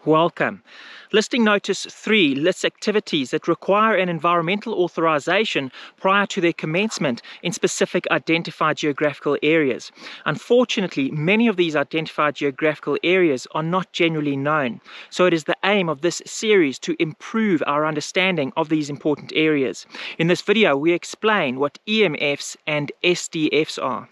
Welcome. Listing Notice 3 lists activities that require an environmental authorization prior to their commencement in specific identified geographical areas. Unfortunately, many of these identified geographical areas are not generally known, so it is the aim of this series to improve our understanding of these important areas. In this video, we explain what EMFs and SDFs are.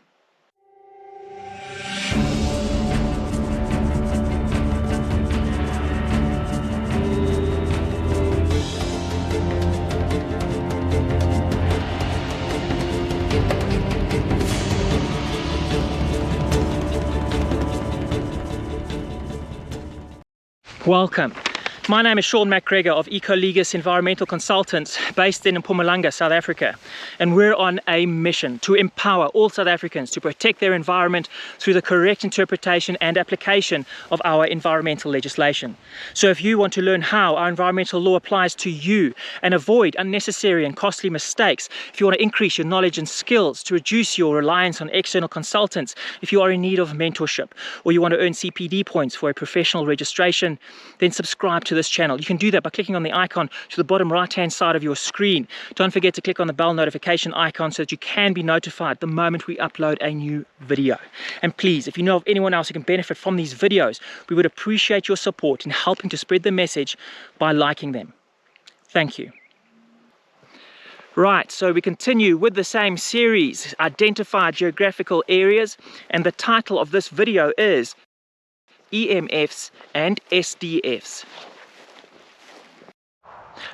Welcome. My name is Sean McGregor of ecoleges Environmental Consultants based in Mpumalanga, South Africa, and we're on a mission to empower all South Africans to protect their environment through the correct interpretation and application of our environmental legislation. So if you want to learn how our environmental law applies to you and avoid unnecessary and costly mistakes, if you want to increase your knowledge and skills to reduce your reliance on external consultants, if you are in need of mentorship, or you want to earn CPD points for a professional registration, then subscribe to this channel. You can do that by clicking on the icon to the bottom right hand side of your screen. Don't forget to click on the bell notification icon so that you can be notified the moment we upload a new video. And please, if you know of anyone else who can benefit from these videos, we would appreciate your support in helping to spread the message by liking them. Thank you. Right, so we continue with the same series, Identified Geographical Areas, and the title of this video is EMFs and SDFs.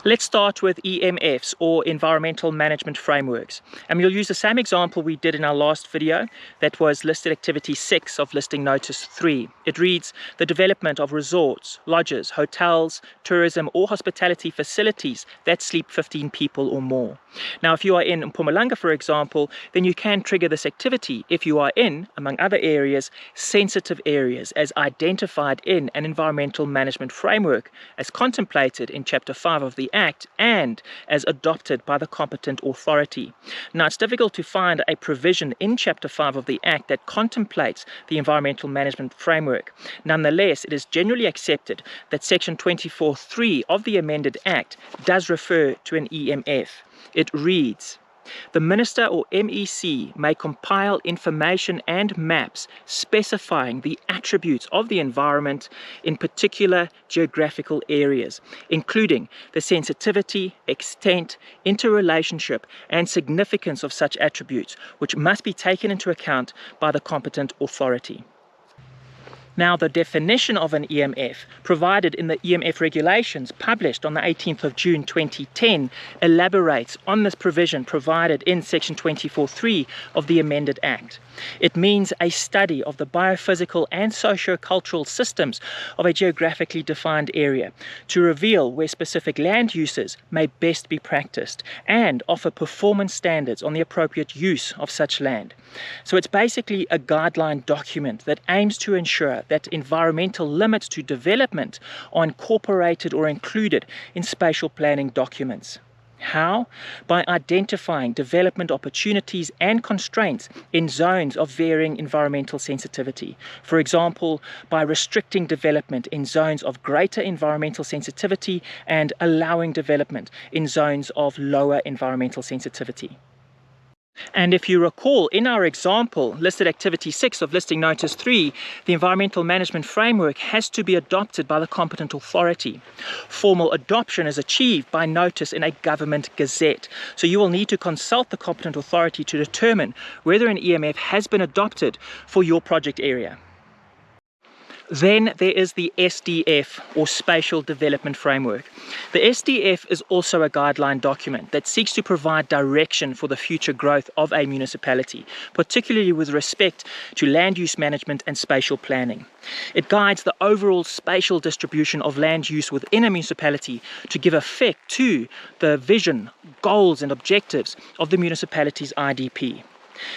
Let's start with EMFs, or Environmental Management Frameworks, and we'll use the same example we did in our last video. That was listed activity 6 of listing notice 3. It reads, the development of resorts, lodges, hotels, tourism or hospitality facilities that sleep 15 people or more. Now if you are in Mpumalanga, for example, then you can trigger this activity if you are in, among other areas, sensitive areas as identified in an environmental management framework as contemplated in Chapter 5 of the Act and as adopted by the competent authority. Now it's difficult to find a provision in Chapter 5 of the Act that contemplates the environmental management framework. Nonetheless, it is generally accepted that Section 24(3) of the amended Act does refer to an EMF. It reads, the Minister or MEC may compile information and maps specifying the attributes of the environment in particular geographical areas, including the sensitivity, extent, interrelationship, and significance of such attributes, which must be taken into account by the competent authority. Now, the definition of an EMF provided in the EMF regulations published on the 18th of June 2010 elaborates on this provision provided in Section 24(3) of the amended Act. It means a study of the biophysical and socio-cultural systems of a geographically defined area to reveal where specific land uses may best be practiced and offer performance standards on the appropriate use of such land. So it's basically a guideline document that aims to ensure that environmental limits to development are incorporated or included in spatial planning documents. How? By identifying development opportunities and constraints in zones of varying environmental sensitivity. For example, by restricting development in zones of greater environmental sensitivity and allowing development in zones of lower environmental sensitivity. And if you recall, in our example, listed activity 6 of listing notice 3, the environmental management framework has to be adopted by the competent authority. Formal adoption is achieved by notice in a government gazette. So you will need to consult the competent authority to determine whether an EMF has been adopted for your project area. Then there is the SDF, or Spatial Development Framework. The SDF is also a guideline document that seeks to provide direction for the future growth of a municipality, particularly with respect to land use management and spatial planning. It guides the overall spatial distribution of land use within a municipality to give effect to the vision, goals and objectives of the municipality's IDP.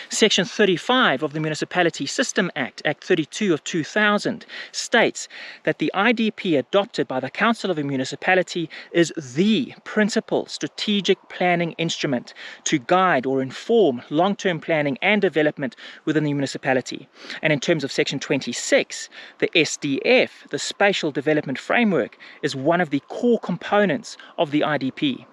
Section 35 of the Municipality System Act, Act 32 of 2000, states that the IDP adopted by the Council of a municipality is the principal strategic planning instrument to guide or inform long-term planning and development within the municipality. And in terms of Section 26, the SDF, the Spatial Development Framework, is one of the core components of the IDP.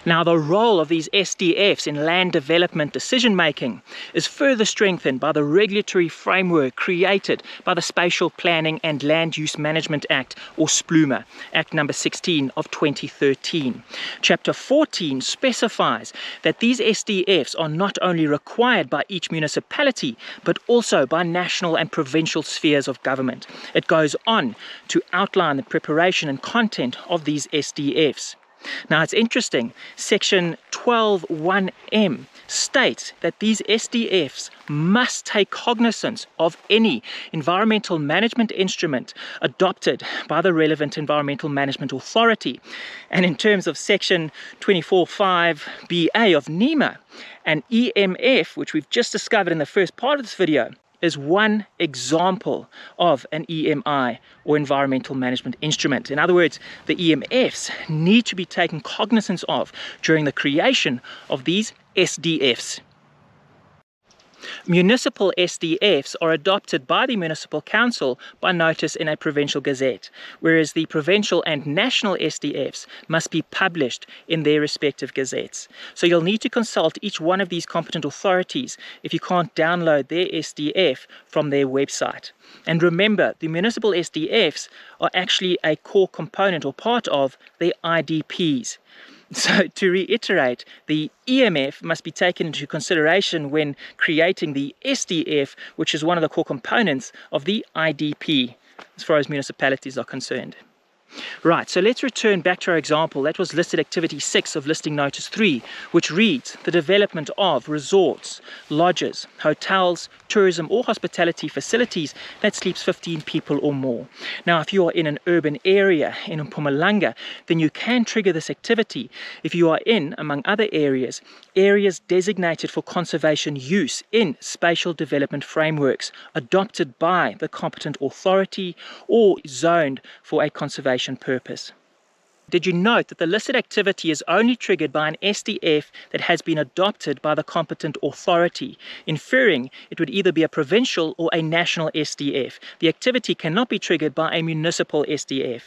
Now, the role of these SDFs in land development decision-making is further strengthened by the regulatory framework created by the Spatial Planning and Land Use Management Act, or SPLUMA, Act number 16 of 2013. Chapter 14 specifies that these SDFs are not only required by each municipality, but also by national and provincial spheres of government. It goes on to outline the preparation and content of these SDFs. Now, it's interesting, Section 12(1)(m) states that these SDFs must take cognizance of any environmental management instrument adopted by the relevant environmental management authority. And in terms of Section 24(5)(ba) of NEMA, an EMF, which we've just discovered in the first part of this video, is one example of an EMI, or environmental management instrument. In other words, the EMFs need to be taken cognizance of during the creation of these SDFs. Municipal SDFs are adopted by the Municipal Council by notice in a provincial gazette, whereas the provincial and national SDFs must be published in their respective gazettes. So you'll need to consult each one of these competent authorities if you can't download their SDF from their website. And remember, the municipal SDFs are actually a core component or part of the IDPs. So to reiterate, the EMF must be taken into consideration when creating the SDF, which is one of the core components of the IDP as far as municipalities are concerned. Right, so let's return back to our example. That was listed activity 6 of listing notice 3, which reads the development of resorts, lodges, hotels, tourism or hospitality facilities that sleeps 15 people or more. Now, if you are in an urban area in Mpumalanga, then you can trigger this activity if you are in, among other areas, areas designated for conservation use in spatial development frameworks adopted by the competent authority or zoned for a conservation purpose. Did you note that the listed activity is only triggered by an SDF that has been adopted by the competent authority, inferring it would either be a provincial or a national SDF? The activity cannot be triggered by a municipal SDF.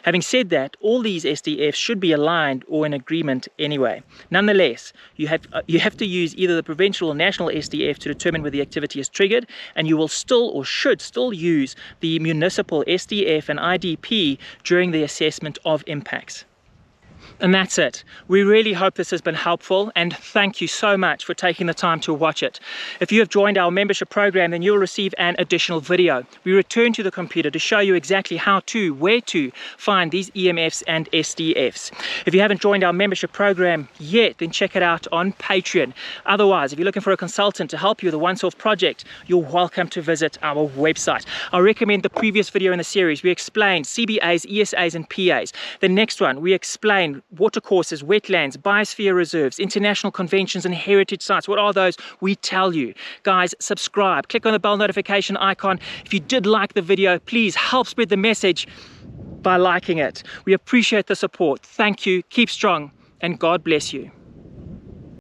Having said that, all these SDFs should be aligned or in agreement anyway. Nonetheless, you have to use either the provincial or national SDF to determine whether the activity is triggered, and you will still or should still use the municipal SDF and IDP during the assessment of impacts. And that's it. We really hope this has been helpful, and thank you so much for taking the time to watch it. If you have joined our membership program, then you'll receive an additional video. We return to the computer to show you exactly where to find these EMFs and SDFs. If you haven't joined our membership program yet, then check it out on Patreon. Otherwise, if you're looking for a consultant to help you with a one-off project, you're welcome to visit our website. I recommend the previous video in the series. We explained CBAs, ESAs and PAs. The next one, we explain watercourses, wetlands, biosphere reserves, international conventions and heritage sites. What are those? We tell you. Guys, subscribe, click on the bell notification icon. If you did like the video, please help spread the message by liking it. We appreciate the support. Thank you, keep strong, and God bless you.